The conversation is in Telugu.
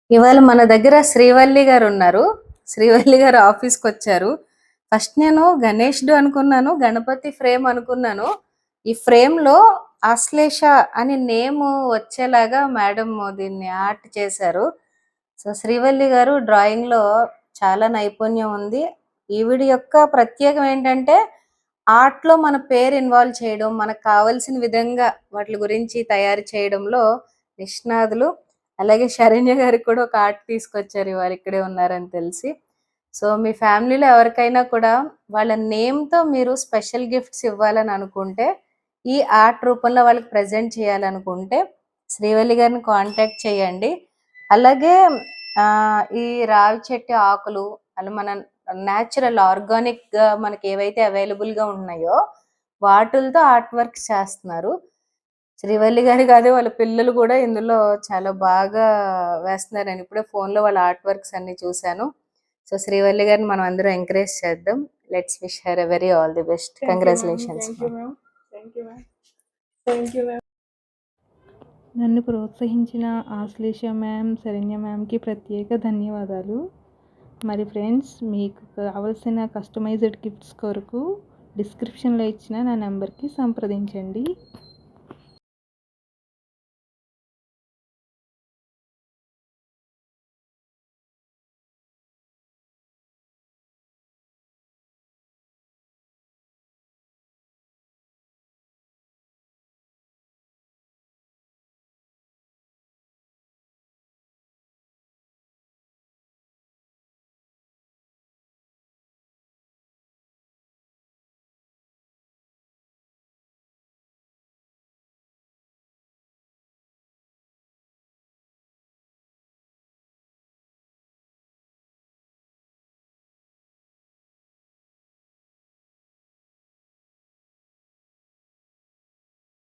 ఇవాళ మన దగ్గర శ్రీవల్లి గారు ఉన్నారు. శ్రీవల్లి గారు ఆఫీస్‌కొచ్చారు. ఫస్ట్ నేను గణేష్‌డు అనుకున్నాను. గణపతి ఫ్రేమ్ అనుకున్నాను. ఈ ఫ్రేమ్‌లో ఆశ్లేష అని నేమ్ వచ్చేలాగా మేడం దీన్ని ఆర్ట్ చేశారు. సో, శ్రీవల్లి గారు డ్రాయింగ్‌లో చాలా నైపుణ్యం ఉంది. ఈవిడ యొక్క ప్రత్యేకం ఏంటంటే ఆర్ట్‌లో మన పేరు ఇన్వాల్వ్ చేయడం, మనకు కావాల్సిన విధంగా వాటిలి గురించి తయారు చేయడంలో నిష్ణాతులు. అలాగే శరణ్య గారికి కూడా ఒక ఆర్ట్ తీసుకొచ్చారు ఇవాళ ఇక్కడే ఉన్నారని తెలిసి. సో, మీ ఫ్యామిలీలో ఎవరికైనా కూడా వాళ్ళ నేమ్‌తో మీరు స్పెషల్ గిఫ్ట్స్ ఇవ్వాలని అనుకుంటే, ఈ ఆర్ట్ రూపంలో వాళ్ళకి ప్రెజెంట్ చేయాలనుకుంటే శ్రీవల్లి గారిని కాంటాక్ట్ చేయండి. అలాగే ఈ రావి చెట్టు ఆకులు అలా మన నేచురల్ ఆర్గానిక్‌గా మనకేవైతే అవైలబుల్‌గా ఉన్నాయో వాటిలతో ఆర్ట్ వర్క్స్ చేస్తున్నారు. శ్రీవల్లి గారు కాదు వాళ్ళ పిల్లలు కూడా ఇందులో చాలా బాగా వేస్తున్నారు. నేను ఇప్పుడే ఫోన్‌లో వాళ్ళ ఆర్ట్ వర్క్స్ అన్నీ చూసాను. సో, శ్రీవల్లి గారిని మనం అందరం ఎంకరేజ్ చేద్దాం. Let's wish her a very all the best. Congratulations ma'am. Thank you ma'am. Thank you ma'am. నన్ను ప్రోత్సహించిన ఆశ్లేష మ్యామ్, శరణ్య మ్యామ్‌కి ప్రత్యేక ధన్యవాదాలు. మరి ఫ్రెండ్స్, మీకు కావాల్సిన కస్టమైజ్డ్ గిఫ్ట్స్ కొరకు డిస్క్రిప్షన్‌లో ఇచ్చిన నా నంబర్‌కి సంప్రదించండి.